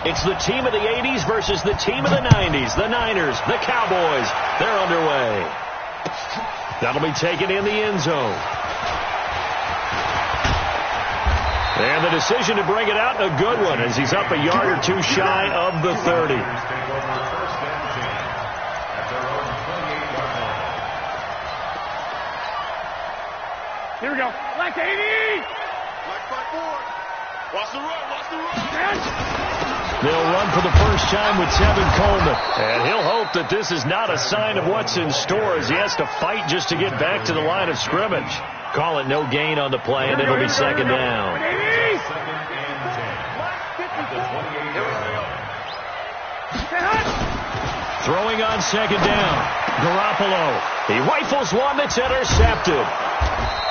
It's the team of the 80s versus the team of the 90s. The Niners, the Cowboys, they're underway. That'll be taken in the end zone. And the decision to bring it out, a good one, as he's up a yard or two shy of the 30. Here we go. Black 80! Black 5-4. Watch the run, watch the run. They'll run for the first time with Tevin Coleman. And he'll hope that this is not a sign of what's in store as he has to fight just to get back to the line of scrimmage. Call it no gain on the play, and it'll be second down. Throwing on second down. Garoppolo. He rifles one that's intercepted.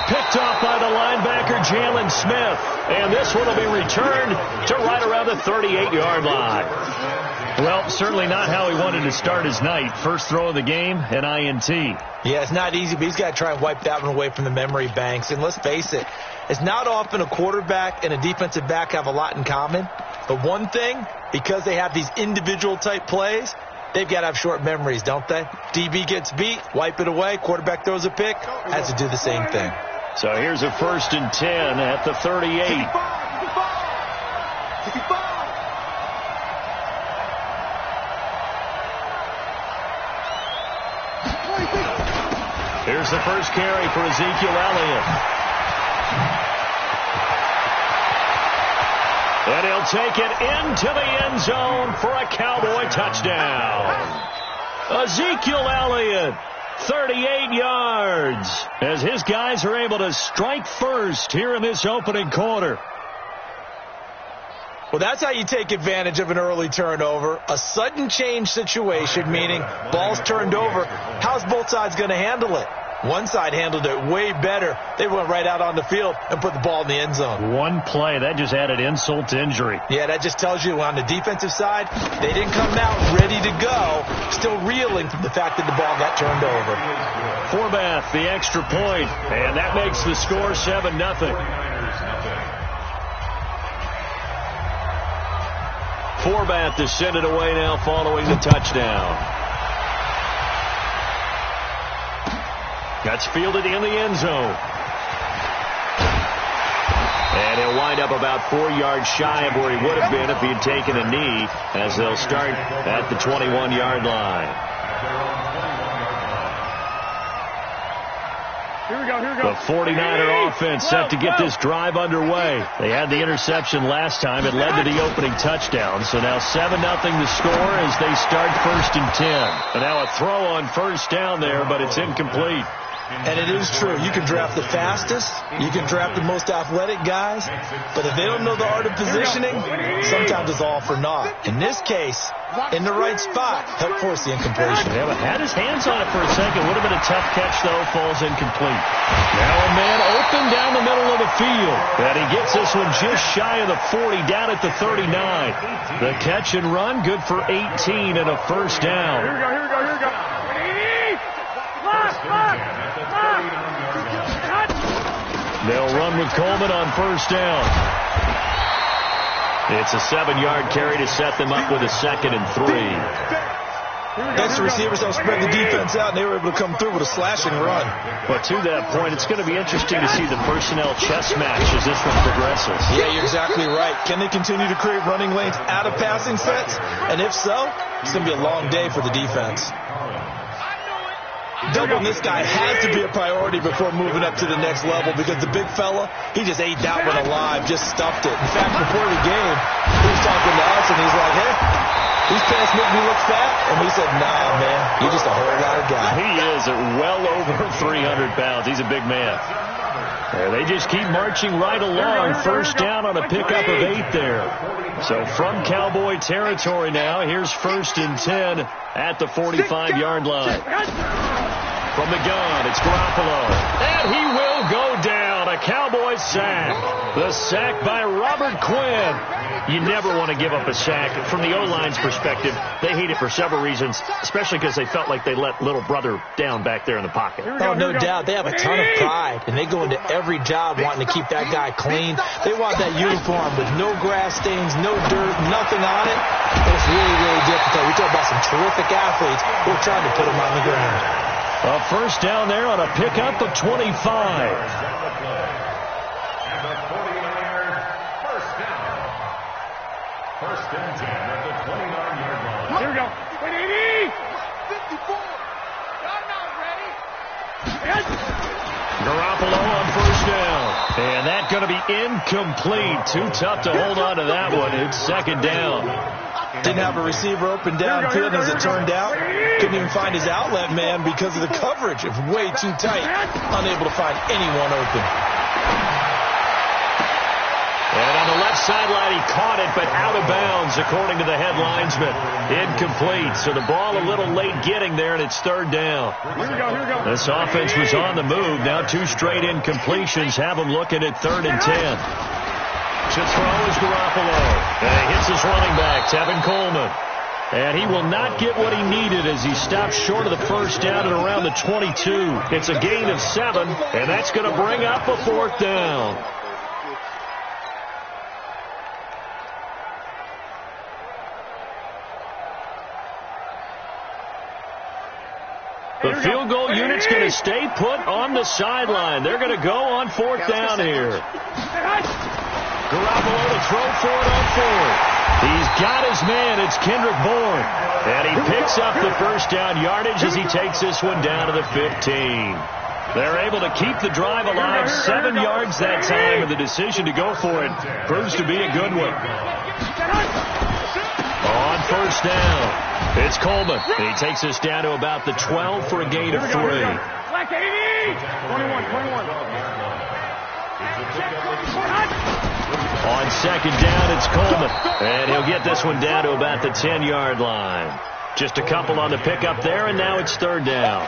Picked off by the linebacker, Jalen Smith. And this one will be returned to right around the 38-yard line. Well, certainly not how he wanted to start his night. First throw of the game, an INT. Yeah, it's not easy, but he's got to try and wipe that one away from the memory banks. And let's face it, it's not often a quarterback and a defensive back have a lot in common. But one thing, because they have these individual type plays, they've got to have short memories, don't they? DB gets beat, wipe it away, quarterback throws a pick, has to do the same thing. So here's a 1st and 10 at the 38. Here's the first carry for Ezekiel Elliott. And he'll take it into the end zone for a Cowboy touchdown. Ezekiel Elliott, 38 yards, as his guys are able to strike first here in this opening quarter. Well, that's how you take advantage of an early turnover. A sudden change situation, meaning ball's turned over. How's both sides going to handle it? One side handled it way better. They went right out on the field and put the ball in the end zone. One play, that just added insult to injury. Yeah, that just tells you on the defensive side, they didn't come out ready to go, still reeling from the fact that the ball got turned over. Forbath, the extra point, and that makes the score 7-0. Forbath to send it away now following the touchdown. That's fielded in the end zone. And he'll wind up about 4 yards shy of where he would have been if he had taken a knee, as they'll start at the 21-yard line. Here we go, here we go. The 49er offense set to get this drive underway. They had the interception last time. It led to the opening touchdown. So now 7-0 the score as they start 1st and 10. And now a throw on first down there, but it's incomplete. And it is true. You can draft the fastest. You can draft the most athletic guys. But if they don't know the art of positioning, sometimes it's all for naught. In this case, in the right spot, helped force the incompletion. Yeah, but had his hands on it for a second. Would have been a tough catch, though. Falls incomplete. Now a man open down the middle of the field. And he gets this one just shy of the 40, down at the 39. The catch and run, good for 18 and a first down. Here we go, here we go, here we go. They'll run with Coleman on first down. It's a 7-yard carry to set them up with a 2nd and 3. Next, the receivers helped spread the defense out, and they were able to come through with a slashing run. But to that point, it's going to be interesting to see the personnel chess match as this one progresses. Yeah, you're exactly right. Can they continue to create running lanes out of passing sets? And if so, it's going to be a long day for the defense. Doubling this guy has to be a priority before moving up to the next level, because the big fella, he just ate that one alive, just stuffed it. In fact, before the game, he was talking to us, and he's like, hey, these pants make me look fat? And we said, nah, man, you're just a whole lot of guy. He is at well over 300 pounds. He's a big man. They just keep marching right along. First down on a pickup of 8 there. So from Cowboy territory now, here's 1st and 10 at the 45-yard line. From the gun, it's Garoppolo. And he will go down. A a Cowboys sack. The sack by Robert Quinn. You never want to give up a sack. From the O-line's perspective, they hate it for several reasons, especially because they felt like they let little brother down back there in the pocket. Oh, no doubt. They have a ton of pride, and they go into every job wanting to keep that guy clean. They want that uniform with no grass stains, no dirt, nothing on it. And it's really, really difficult. We talk about some terrific athletes. We're trying to put them on the ground. A first down there on a pickup of 25. First and 10 at the 29-yard line. Here we go. 180. 54. I'm not ready. Garoppolo on first down. And that's going to be incomplete. Too tough to hold on to that one. It's second down. Didn't have a receiver open downfield as it turned out. Couldn't even find his outlet man because of the coverage. It was way too tight. Unable to find anyone open. And on the left sideline, he caught it, but out of bounds, according to the head linesman. Incomplete. So the ball a little late getting there, and it's third down. Here we go. This offense was on the move. Now 2 straight incompletions have them looking at 3rd and 10. To throw is Garoppolo. And he hits his running back, Tevin Coleman. And he will not get what he needed as he stops short of the first down at around the 22. It's a gain of 7, and that's going to bring up a 4th down. The field goal unit's going to stay put on the sideline. They're going to go on 4th down here. Garoppolo to throw for it on 4th. He's got his man. It's Kendrick Bourne. And he picks up the first down yardage as he takes this one down to the 15. They're able to keep the drive alive 7 yards that time, and the decision to go for it proves to be a good one. On first down, it's Coleman. And he takes us down to about the 12 for a gain of 3. Black 80. 21. On second down, it's Coleman. And he'll get this one down to about the 10-yard line. Just a couple on the pickup there, and now it's 3rd down.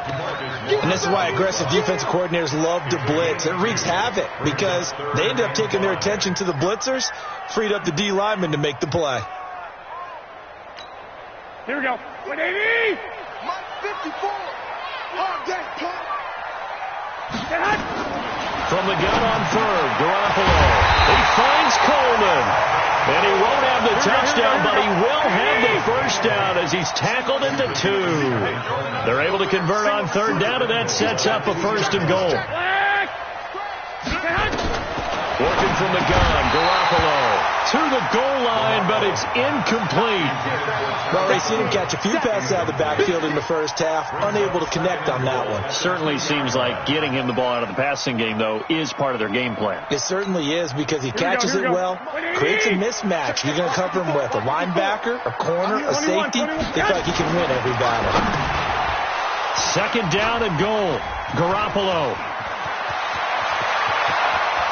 And this is why aggressive defensive coordinators love to blitz. It wreaks havoc because they end up taking their attention to the blitzers, freed up the D lineman to make the play. Here we go. 180. Mike 54. On deck, From the gun on 3rd, Garoppolo. He finds Coleman. And he won't have the touchdown, but he will have the first down as he's tackled at the 2. They're able to convert on 3rd down, and that sets up a 1st and goal. Working from the gun, Garoppolo to the goal line, but it's incomplete. Well, they seen him catch a few passes out of the backfield in the first half, unable to connect on that one. Certainly seems like getting him the ball out of the passing game, though, is part of their game plan. It certainly is because he catches it well, creates a mismatch. You're going to cover him with a linebacker, a corner, a safety. They feel like he can win every battle. 2nd down and goal. Garoppolo.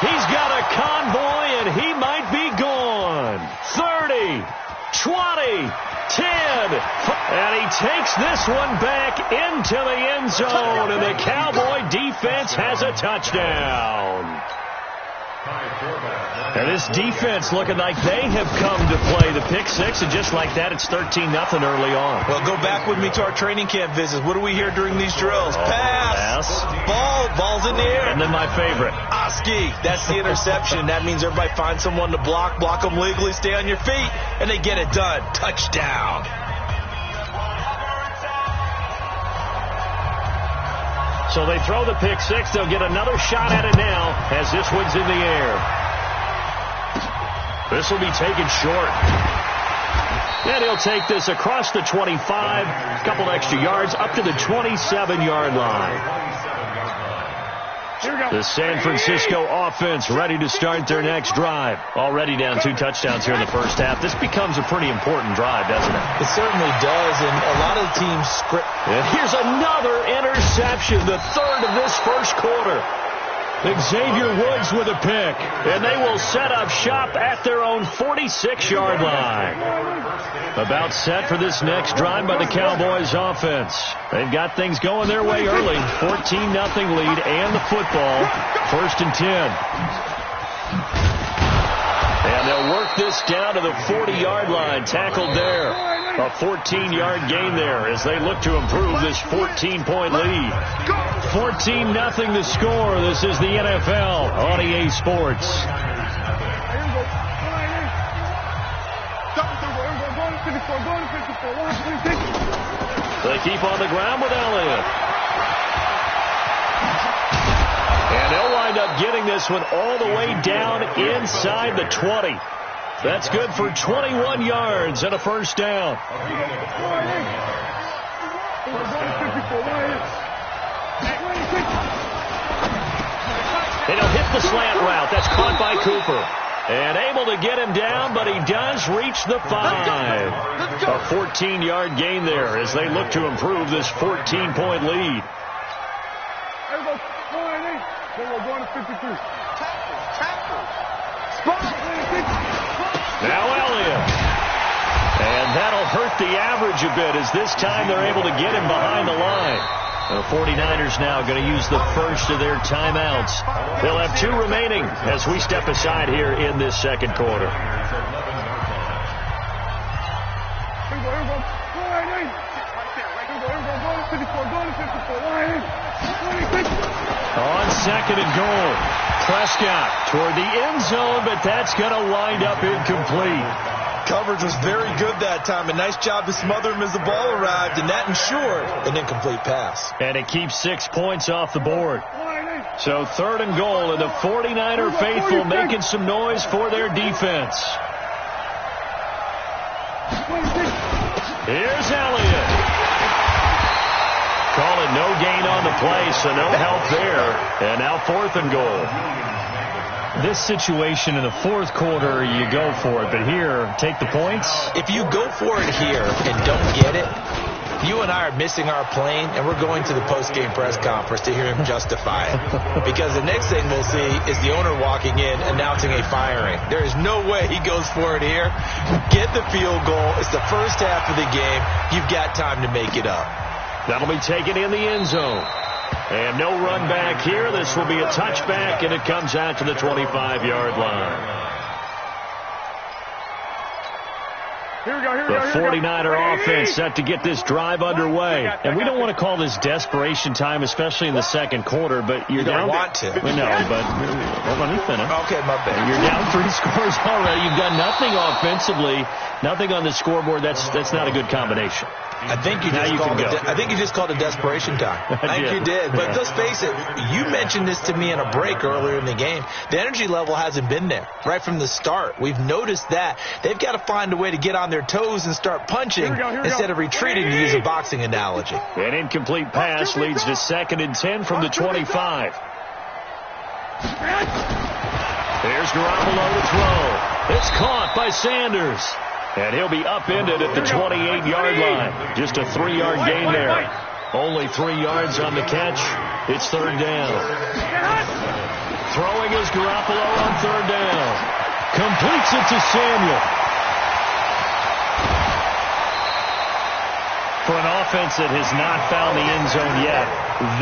He's got a convoy, and he might be gone. 30, 20, 10. And he takes this one back into the end zone, and the Cowboy defense has a touchdown. And this defense looking like they have come to play. The pick 6, and just like that, it's 13-0 early on. Well, go back with me to our training camp visits. What do we hear during these drills? Pass. Ball's in the air. And then my favorite. Oski. That's the interception. That means everybody finds someone to block them legally, stay on your feet, and they get it done. Touchdown. So they throw the pick 6. They'll get another shot at it now as this one's in the air. This will be taken short. And he'll take this across the 25, a couple extra yards, up to the 27-yard line. The San Francisco offense ready to start their next drive. Already down 2 touchdowns here in the first half. This becomes a pretty important drive, doesn't it? It certainly does, and a lot of the teams script. And here's another interception, the 3rd of this first quarter. Xavier Woods with a pick, and they will set up shop at their own 46-yard line. About set for this next drive by the Cowboys offense. They've got things going their way early. 14-0 lead and the football. 1st and 10. And they'll work this down to the 40-yard line. Tackled there. A 14-yard gain there as they look to improve this 14-point lead. 14-0 the score. This is the NFL on EA Sports. They keep on the ground with Elliott. And they'll wind up getting this one all the way down inside the 20. That's good for 21 yards and a 1st down. And he'll hit the slant route. That's caught by Cooper. And able to get him down, but he does reach the 5. A 14-yard gain there as they look to improve this 14-point lead. Now Elliott. And that'll hurt the average a bit as this time they're able to get him behind the line. The 49ers now going to use the first of their timeouts. They'll have 2 remaining as we step aside here in this second quarter. On 2nd and goal. Prescott toward the end zone, but that's going to wind up incomplete. Coverage was very good that time. A nice job to smother him as the ball arrived, and that ensured an incomplete pass. And it keeps 6 points off the board. So 3rd and goal, and the 49er faithful making some noise for their defense. Here's Elliott. Call it no gain on the play, so no help there. And now 4th and goal. This situation in the 4th quarter, you go for it. But here, take the points. If you go for it here and don't get it, you and I are missing our plane, and we're going to the post-game press conference to hear him justify it. Because the next thing we'll see is the owner walking in announcing a firing. There is no way he goes for it here. Get the field goal. It's the first half of the game. You've got time to make it up. That'll be taken in the end zone. And no run back here. This will be a touchback, and it comes out to the 25-yard line. The 49er offense set to get this drive underway. And we don't want to call this desperation time, especially in the second quarter, but you're down. You don't want to. We know, but let me finish. Okay, my bad. You're down 3 scores already. You've done nothing offensively, nothing on the scoreboard. That's not a good combination. I think you just called it desperation time. I think you did. But let's face it, you mentioned this to me in a break earlier in the game. The energy level hasn't been there right from the start. We've noticed that. They've got to find a way to get on their toes and start punching instead of retreating, to use a boxing analogy. An incomplete pass leads to 2nd and 10 from the 25. There's Garoppolo to throw. It's caught by Sanders. And he'll be upended at the 28-yard line. Just a 3-yard gain there. Only 3 yards on the catch. It's 3rd down. Throwing is Garoppolo on 3rd down. Completes it to Samuel. For an offense that has not found the end zone yet,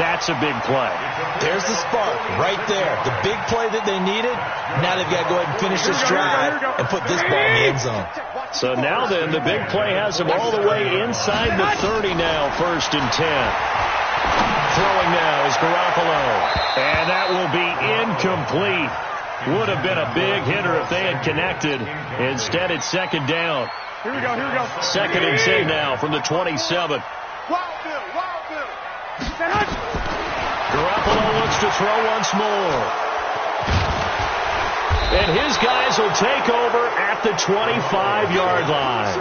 that's a big play. There's the spark right there. The big play that they needed. Now they've got to go ahead and finish this drive and put this ball in the end zone. So now then, the big play has them all the way inside the 30 now, 1st and 10. Throwing now is Garoppolo. And that will be incomplete. Would have been a big hitter if they had connected. Instead, it's 2nd down. Here we go. 2nd and 10 now from the 27. Garoppolo looks to throw once more. And his guys will take over at the 25-yard line.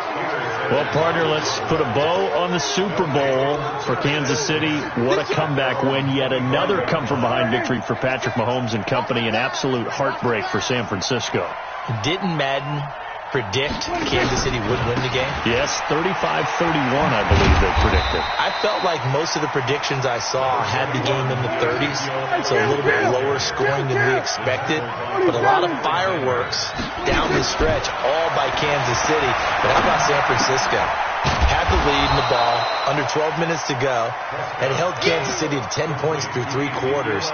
Well, partner, let's put a bow on the Super Bowl for Kansas City. What a comeback win. Yet another come-from-behind victory for Patrick Mahomes and company. An absolute heartbreak for San Francisco. Didn't Madden predict Kansas City would win the game? Yes, 35-31, I believe they predicted. I felt like most of the predictions I saw had the game in the 30s, so a little bit lower scoring than we expected, but a lot of fireworks down the stretch, all by Kansas City. But how about San Francisco? Had the lead in the ball, under 12 minutes to go, and held Kansas City to 10 points through 3 quarters,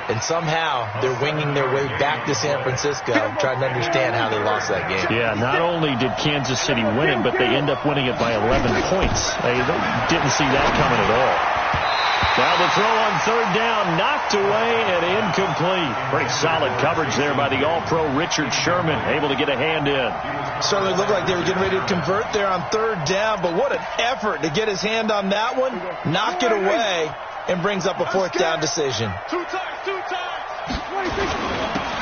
and somehow they're winging their way back to San Francisco, trying to understand how they lost that game. Yeah, not only did Kansas City win it, but they end up winning it by 11 points. They didn't see that coming at all. Now the throw on third down, knocked away and incomplete. Pretty solid coverage there by the All-Pro Richard Sherman, able to get a hand in. Certainly looked like they were getting ready to convert there on third down, but what an effort to get his hand on that one, knock it away, and brings up a fourth down decision. Two times.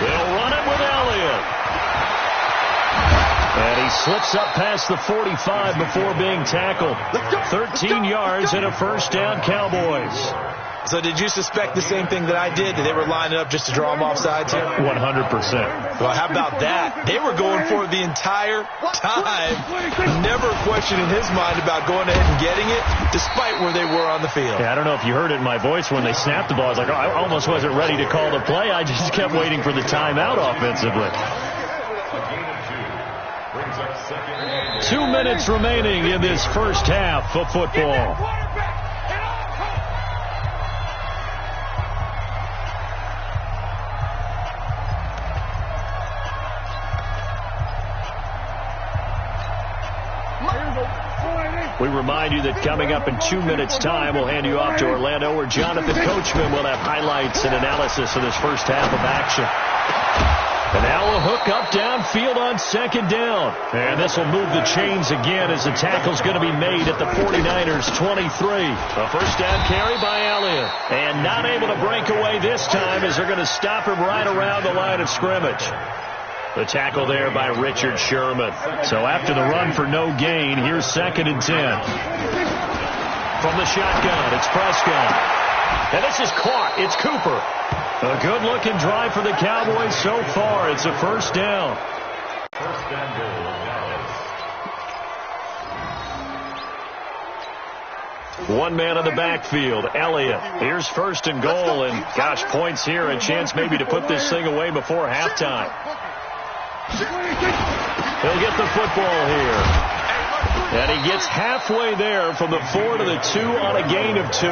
They'll run it with Elliott. And he slips up past the 45 before being tackled. 13 yards and a first down, Cowboys. So did you suspect the same thing that I did, that they were lining up just to draw them off sides here? 100%. Well, how about that? They were going for it the entire time, never questioning his mind about going ahead and getting it, despite where they were on the field. Yeah, I don't know if you heard it in my voice when they snapped the ball. I was like, oh, I almost wasn't ready to call the play. I just kept waiting for the timeout offensively. 2 minutes remaining in this first half of football. We remind you that coming up in 2 minutes' time, we'll hand you off to Orlando, where Jonathan Coachman will have highlights and analysis of this first half of action. And now a hook up downfield on second down. And this will move the chains again as the tackle's going to be made at the 49ers 23. A first down carry by Elliott. And not able to break away this time as they're going to stop him right around the line of scrimmage. The tackle there by Richard Sherman. So after the run for no gain, here's 2nd and 10. From the shotgun, it's Prescott. And this is caught. It's Cooper. A good-looking drive for the Cowboys so far. It's a first down. First and goal, Dallas. One man in the backfield, Elliott. Here's 1st and goal, and gosh, points here. A chance maybe to put this thing away before halftime. He'll get the football here. And he gets halfway there from the 4 to the 2 on a gain of 2.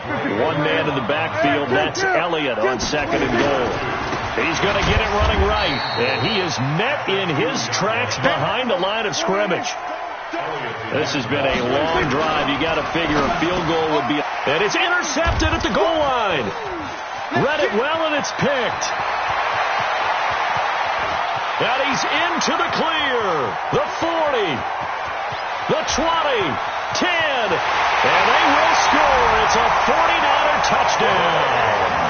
One man in the backfield, that's Elliott on 2nd and goal. He's going to get it running right. And he is met in his tracks behind the line of scrimmage. This has been a long drive. You got to figure a field goal would be. And it's intercepted at the goal line. Read it well, and it's picked. And he's into the clear. The 40. The 20. 10. And they will score. It's a 49er touchdown.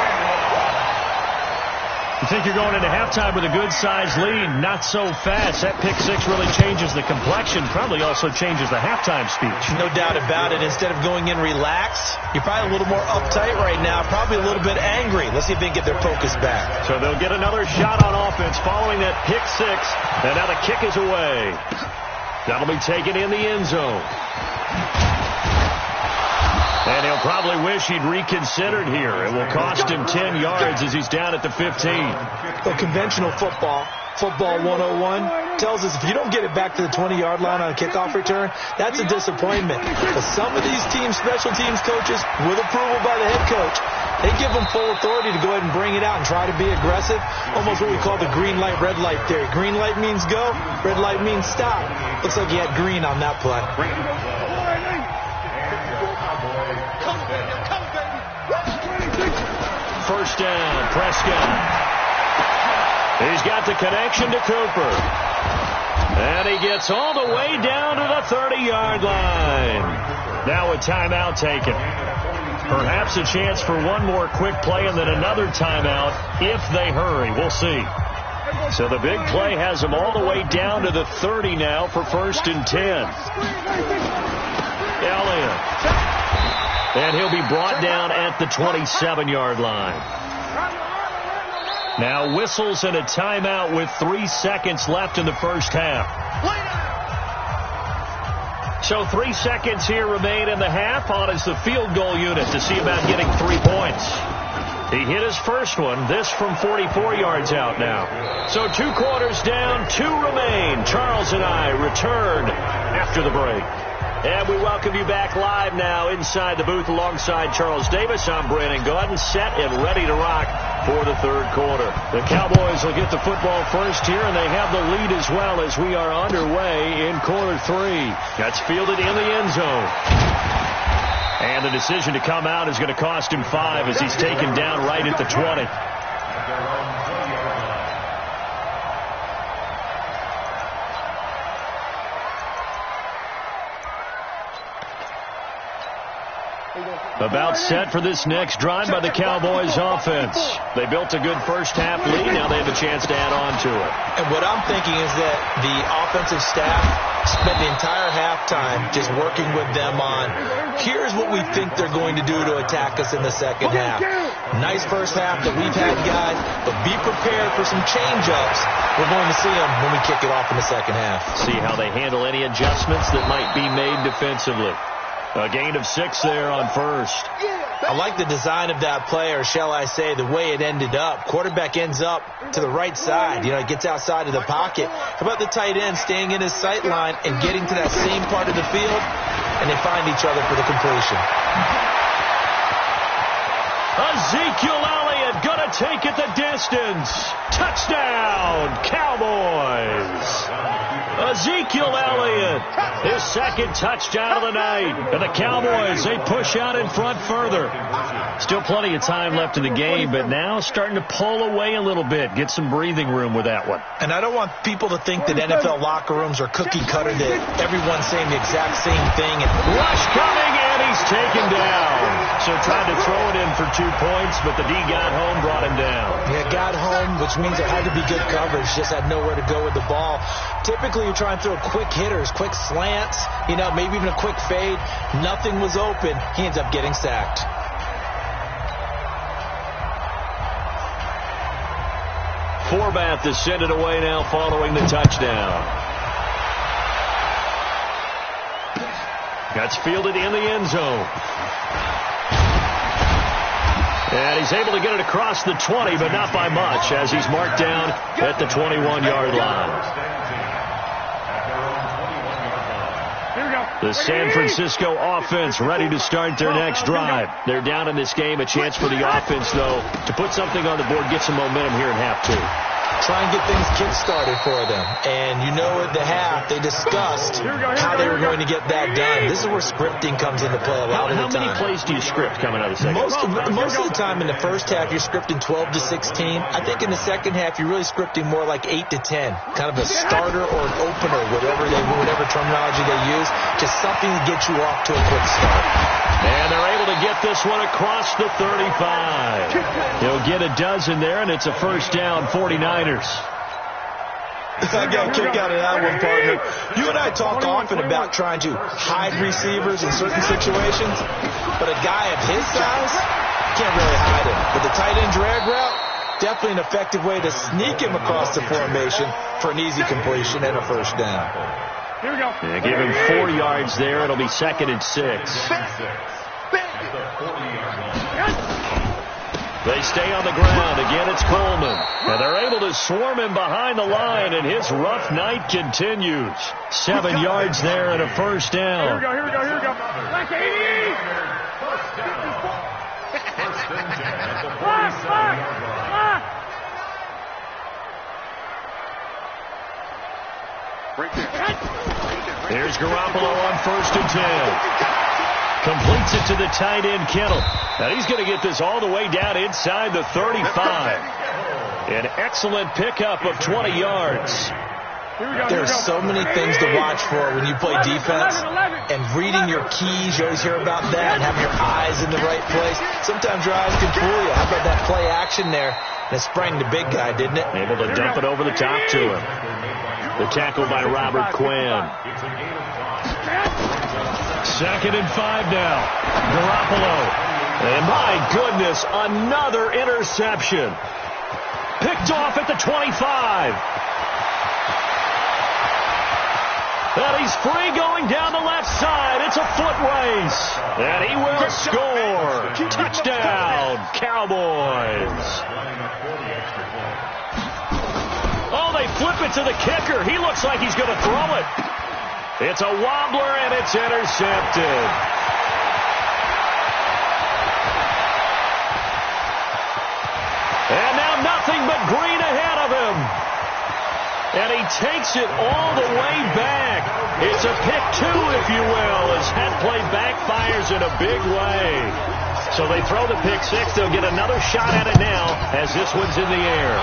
You think you're going into halftime with a good-sized lead. Not so fast. That pick six really changes the complexion. Probably also changes the halftime speech. No doubt about it. Instead of going in relaxed, you're probably a little more uptight right now. Probably a little bit angry. Let's see if they can get their focus back. So they'll get another shot on offense following that pick six. And now the kick is away. That'll be taken in the end zone. And he'll probably wish he'd reconsidered here. It will cost him 10 yards as he's down at the 15. Well, conventional football 101, tells us if you don't get it back to the 20-yard line on a kickoff return, that's a disappointment. But some of these teams, special teams coaches, with approval by the head coach, they give them full authority to go ahead and bring it out and try to be aggressive. Almost what we call the green light, red light theory. Green light means go, red light means stop. Looks like he had green on that play. First down, Prescott. He's got the connection to Cooper. And he gets all the way down to the 30-yard line. Now a timeout taken. Perhaps a chance for one more quick play and then another timeout if they hurry. We'll see. So the big play has them all the way down to the 30 now for 1st and 10. Elliott. And he'll be brought down at the 27-yard line. Now whistles and a timeout with 3 seconds left in the first half. So 3 seconds here remain in the half. On is the field goal unit to see about getting 3 points. He hit his first one. This from 44 yards out now. So 2 quarters down, 2 remain. Charles and I return after the break. And we welcome you back live now inside the booth alongside Charles Davis. I'm Brandon Gaudin, set and ready to rock for the third quarter. The Cowboys will get the football first here, and they have the lead as well as we are underway in quarter 3. That's fielded in the end zone. And the decision to come out is going to cost him 5 as he's taken down right at the 20. About set for this next drive by the Cowboys offense. They built a good first half lead. Now they have a chance to add on to it. And what I'm thinking is that the offensive staff spent the entire halftime just working with them on, here's what we think they're going to do to attack us in the second half. Nice first half that we've had, guys, but be prepared for some change-ups. We're going to see them when we kick it off in the second half. See how they handle any adjustments that might be made defensively. A gain of 6 there on first. I like the design of that play, or shall I say the way it ended up. Quarterback ends up to the right side. You know, it gets outside of the pocket. How about the tight end staying in his sight line and getting to that same part of the field, and they find each other for the completion. Ezekiel Elliott going to take it the distance. Touchdown, Cowboys. Ezekiel Elliott, his second touchdown of the night. And the Cowboys, they push out in front further. Still plenty of time left in the game, but now starting to pull away a little bit. Get some breathing room with that one. And I don't want people to think that NFL locker rooms are cookie cutter, that everyone's saying the exact same thing. And rush coming, and he's taken down. So tried to throw it in for 2 points, but the D got home, brought him down. Yeah, got home, which means it had to be good coverage. Just had nowhere to go with the ball. Typically, you try and throw quick hitters, quick slants, you know, maybe even a quick fade. Nothing was open. He ends up getting sacked. Forbath is sent it away now following the touchdown. That's fielded in the end zone. And he's able to get it across the 20, but not by much, as he's marked down at the 21-yard line. The San Francisco offense ready to start their next drive. They're down in this game. A chance for the offense, though, to put something on the board, get some momentum here in half 2. Try and get things kick-started for them. And you know at the half, they discussed how they were going to get that done. This is where scripting comes into play a lot of the time. How many plays do you script coming out of the second half? Most of the time in the first half, you're scripting 12 to 16. I think in the second half, you're really scripting more like 8 to 10. Kind of a starter or an opener, whatever terminology they use. Just something to get you off to a quick start. And they're able to get this one across the 35. He'll get a dozen there, and it's a first down, 49ers. I got a kick out of that one, partner. You and I talk often about trying to hide receivers in certain situations, but a guy of his size can't really hide him. But the tight end drag route, definitely an effective way to sneak him across the formation for an easy completion and a first down. Here we go. Yeah, give him 4 yards there. It'll be 2nd and 6. They stay on the ground. Again, it's Coleman. And they're able to swarm him behind the line, and his rough night continues. 7 yards there and a first down. Here we go. Like 80! Here's Garoppolo on 1st and 10. Completes it to the tight end, Kittle. Now he's going to get this all the way down inside the 35. An excellent pickup of 20 yards. There's so many things to watch for when you play defense, and reading your keys, you always hear about that, and having your eyes in the right place. Sometimes your eyes can fool you. How about that play action there? And it sprang the big guy, didn't it? Able to dump it over the top to him. The tackle by Robert Quinn. 2nd and 5 now. Garoppolo. And my goodness, another interception. Picked off at the 25. And he's free going down the left side. It's a foot race. And he will score. Touchdown, Cowboys. Oh, they flip it to the kicker. He looks like he's going to throw it. It's a wobbler, and it's intercepted. And now nothing but green ahead of him. And he takes it all the way back. It's a pick two, if you will, as that play backfires in a big way. So they throw the pick six. They'll get another shot at it now as this one's in the air.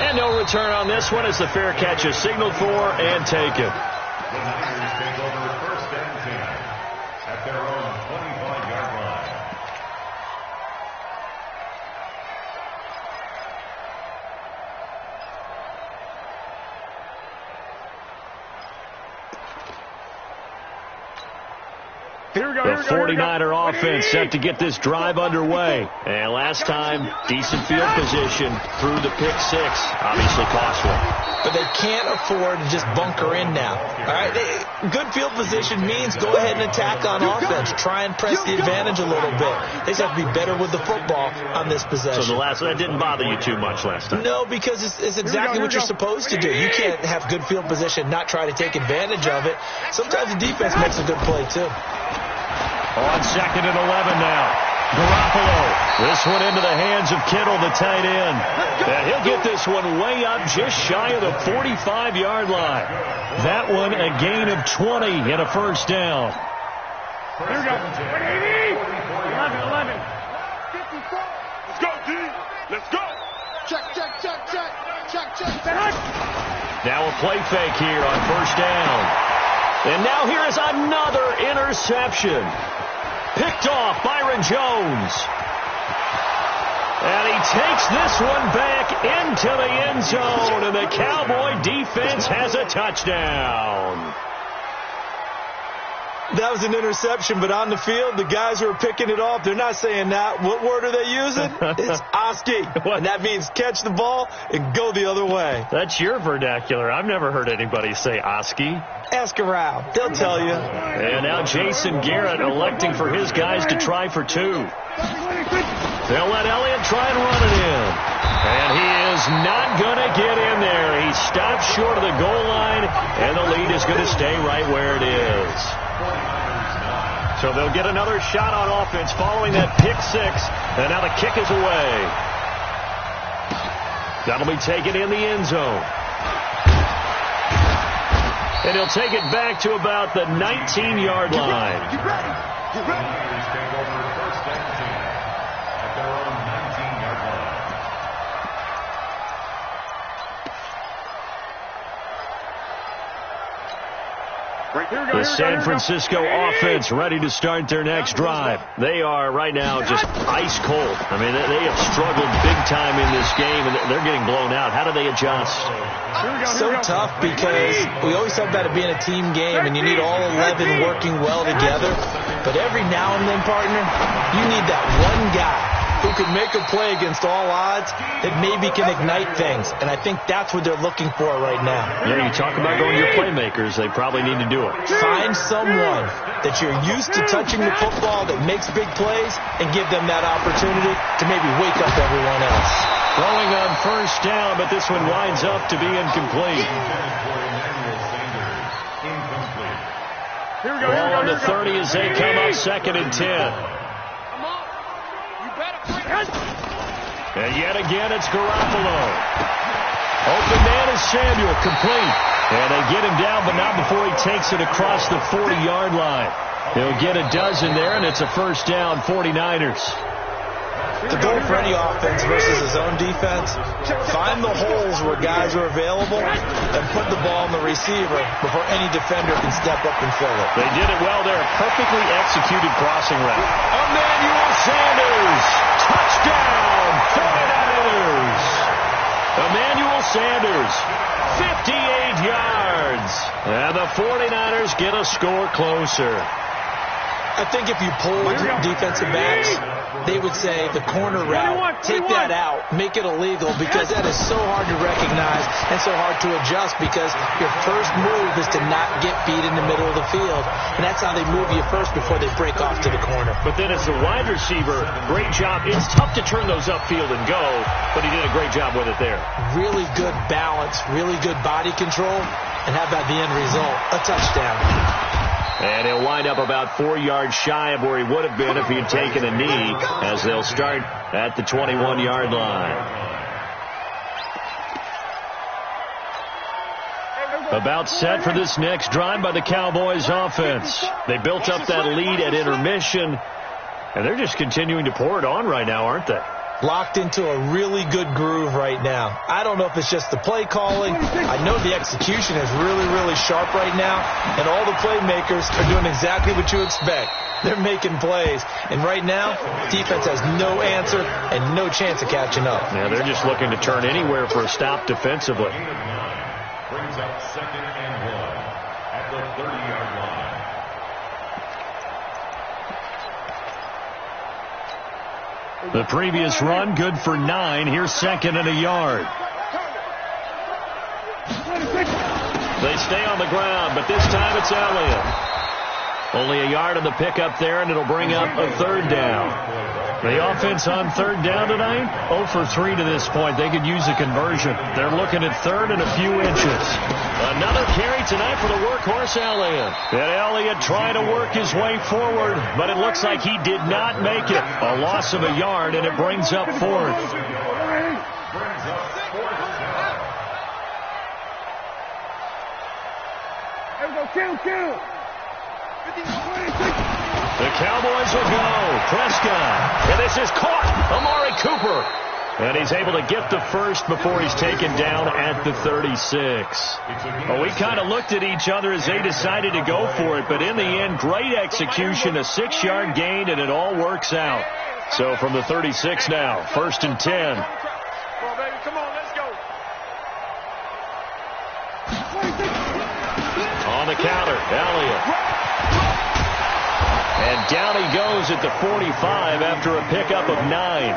And no return on this one as the fair catch is signaled for and taken. The Niners take over first and 10 at their own 25-yard line. The 49er offense set to get this drive underway. And last time, decent field position through the pick six. Obviously costly. But they can't afford to just bunker in now. All right, good field position means go ahead and attack on offense. Try and press the advantage a little bit. They just have to be better with the football on this possession. So that didn't bother you too much last time? No, because it's exactly what you're supposed to do. You can't have good field position, not try to take advantage of it. Sometimes the defense makes a good play, too. On second and 11 now. Garoppolo. This one into the hands of Kittle, the tight end. And he'll get this one way up just shy of the 45-yard line. That one a gain of 20 and a first down. Here we go. 180. 11. 54. Let's go, D. Let's go. Check. Now a play fake here on first down. And now here is another interception. Picked off Byron Jones. And he takes this one back into the end zone. And the Cowboy defense has a touchdown. That was an interception, but on the field, the guys who are picking it off, they're not saying that. What word are they using? It's Oski. And that means catch the ball and go the other way. That's your vernacular. I've never heard anybody say Oski. Ask around. They'll tell you. And now Jason Garrett electing for his guys to try for two. They'll let Elliott try and run it in. And he is not going to get in there. He stops short of the goal line, and the lead is going to stay right where it is. So they'll get another shot on offense following that pick six. And now the kick is away. That'll be taken in the end zone. And he'll take it back to about the 19-yard line. Get ready. Niners take over first and 10 at their own 19-yard line. The San Francisco offense ready to start their next drive. They are right now just ice cold. I mean, they have struggled big time in this game, and they're getting blown out. How do they adjust? So tough because we always talk about it being a team game, and you need all 11 working well together. But every now and then, partner, you need that one guy who can make a play against all odds that maybe can ignite things. And I think that's what they're looking for right now. Yeah, you talk about going to your playmakers. They probably need to do it. Find someone that you're used to touching the football that makes big plays and give them that opportunity to maybe wake up everyone else. Throwing on first down, but this one winds up to be incomplete. Ball on the 30 as they come up second and 10. And yet again, it's Garoppolo. Open man is Samuel, complete. And they get him down, but not before he takes it across the 40-yard line. He'll get a dozen there, and it's a first down, 49ers. The goal for any offense versus his own defense, find the holes where guys are available and put the ball on the receiver before any defender can step up and fill it. They did it well there. Perfectly executed crossing route. Emmanuel Sanders. Touchdown, 49ers. Emmanuel Sanders, 58 yards. And the 49ers get a score closer. I think if you polled defensive backs, they would say the corner route, take that out, make it illegal, because that is so hard to recognize and so hard to adjust, because your first move is to not get beat in the middle of the field. And that's how they move you first before they break off to the corner. But then as the wide receiver, great job. It's tough to turn those upfield and go, but he did a great job with it there. Really good balance, really good body control, and how about the end result? A touchdown. And he'll wind up about 4 yards shy of where he would have been if he had taken a knee, as they'll start at the 21-yard line. About set for this next drive by the Cowboys offense. They built up that lead at intermission, and they're just continuing to pour it on right now, aren't they? Locked into a really good groove right now. I don't know if it's just the play calling. I know the execution is really, really sharp right now, and all the playmakers are doing exactly what you expect. They're making plays, and right now, defense has no answer and no chance of catching up. Yeah, they're just looking to turn anywhere for a stop defensively. Brings up 2nd and 1 at the 30-yard line. The previous run, good for 9. Here's 2nd and a yard. They stay on the ground, but this time it's Elliott. Only a yard on the pickup there, and it'll bring up a 3rd down. The offense on 3rd down tonight, 0 for 3 to this point. They could use a conversion. They're looking at 3rd and a few inches. Another carry tonight for the workhorse Elliott. And Elliott trying to work his way forward, but it looks like he did not make it. A loss of a yard, and it brings up 4th. Kill. The Cowboys will go. Prescott. And this is caught. Amari Cooper. And he's able to get the first before he's taken down at the 36. Well, we kind of looked at each other as they decided to go for it. But in the end, great execution, a 6-yard gain, and it all works out. So from the 36 now, 1st and 10. Come on, let's go. On the counter, Elliott. And down he goes at the 45 after a pickup of 9.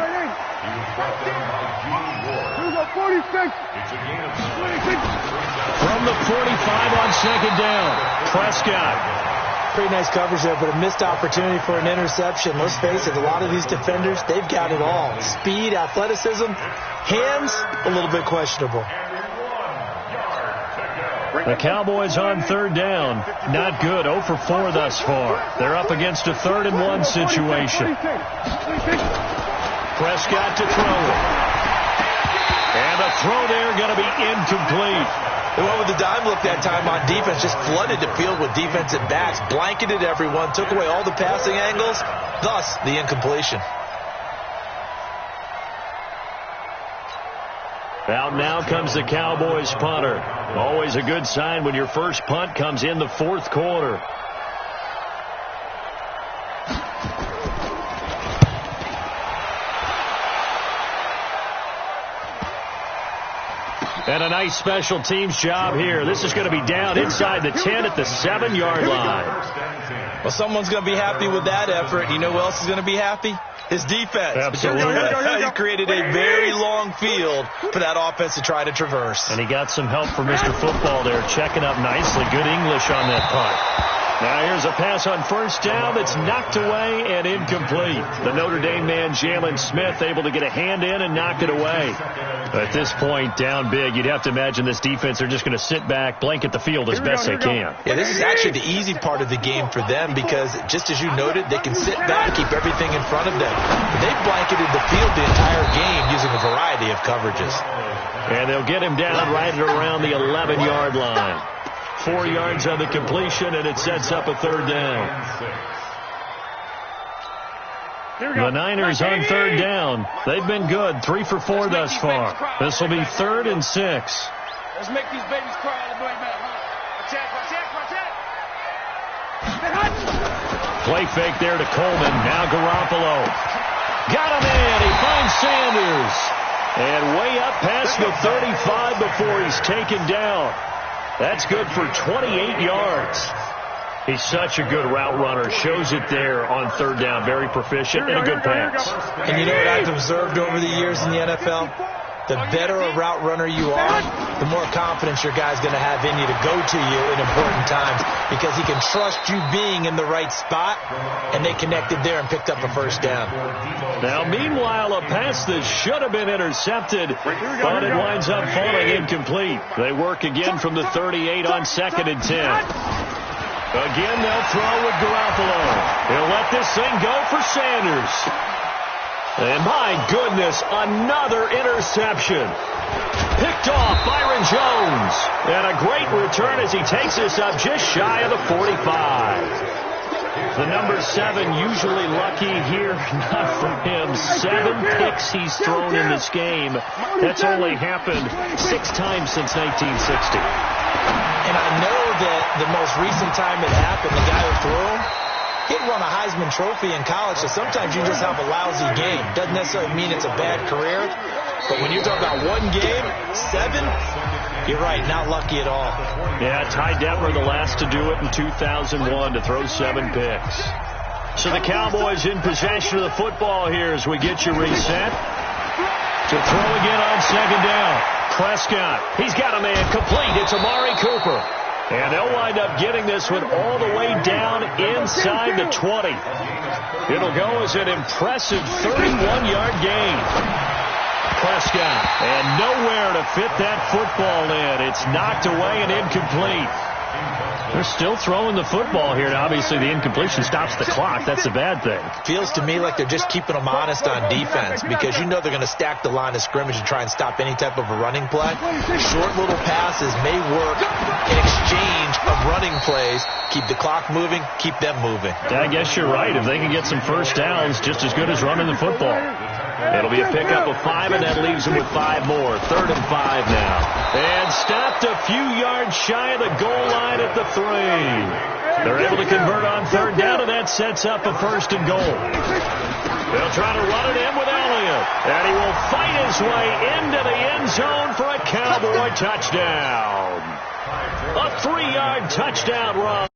From the 45 on 2nd down, Prescott. Pretty nice coverage there, but a missed opportunity for an interception. Let's face it, a lot of these defenders, they've got it all. Speed, athleticism, hands, a little bit questionable. The Cowboys on 3rd down. Not good. 0 for 4 thus far. They're up against a 3rd and 1 situation. Prescott to throw it. And the throw there going to be incomplete. They went with the dime look that time on defense, just flooded the field with defensive backs, blanketed everyone, took away all the passing angles, thus the incompletion. Out now comes the Cowboys punter. Always a good sign when your first punt comes in the 4th quarter. And a nice special teams job here. This is going to be down inside the 10 at the 7-yard line. Well, someone's going to be happy with that effort. You know who else is going to be happy? His defense. Absolutely. He created a very long field for that offense to try to traverse. And he got some help from Mr. Football there, checking up nicely. Good English on that punt. Now here's a pass on 1st down that's knocked away and incomplete. The Notre Dame man, Jalen Smith, able to get a hand in and knock it away. At this point, down big, you'd have to imagine this defense are just going to sit back, blanket the field as best they can. Yeah, this is actually the easy part of the game for them because, just as you noted, they can sit back, keep everything in front of them. They've blanketed the field the entire game using a variety of coverages. And they'll get him down right at around the 11-yard line. 4 yards on the completion, and it sets up a 3rd down. The Niners on 3rd down. They've been good. 3 for 4 thus far. This will be 3rd and 6. Let's make these babies cry all the way back. Attack. Play fake there to Coleman. Now Garoppolo. Got him in. He finds Sanders. And way up past the 35 before he's taken down. That's good for 28 yards. He's such a good route runner. Shows it there on third down. Very proficient and a good pass. And you know what I've observed over the years in the NFL? The better a route runner you are, the more confidence your guy's going to have in you to go to you in important times because he can trust you being in the right spot, and they connected there and picked up a first down. Now, meanwhile, a pass that should have been intercepted, but it winds up falling incomplete. They work again from the 38 on 2nd and 10. Again, they'll throw with Garoppolo. He'll let this thing go for Sanders. And my goodness, another interception. Picked off Byron Jones. And a great return as he takes this up just shy of the 45. The number 7 usually lucky here, not for him. 7 picks he's thrown in this game. That's only happened 6 times since 1960. And I know that the most recent time it happened, the guy who threw him, he'd won a Heisman Trophy in college, so sometimes you just have a lousy game. Doesn't necessarily mean it's a bad career, but when you're talking about one game, 7, you're right, not lucky at all. Yeah, Ty Detmer, the last to do it in 2001, to throw 7 picks. So the Cowboys in possession of the football here as we get you reset. To throw again on 2nd down. Prescott, he's got a man complete. It's Amari Cooper. And they'll wind up getting this one all the way down inside the 20. It'll go as an impressive 31-yard gain. Prescott, and nowhere to fit that football in. It's knocked away and incomplete. They're still throwing the football here. Now, obviously, the incompletion stops the clock. That's a bad thing. Feels to me like they're just keeping them honest on defense because you know they're going to stack the line of scrimmage and try and stop any type of a running play. Short little passes may work in exchange of running plays. Keep the clock moving, keep them moving. I guess you're right. If they can get some first downs, just as good as running the football. It'll be a pickup of 5, and that leaves them with 5 more. 3rd and 5 now. And stopped a few yards shy of the goal line at the 3. They're able to convert on 3rd down, and that sets up a 1st and goal. They'll try to run it in with Elliott. And he will fight his way into the end zone for a Cowboy touchdown. A 3-yard touchdown run.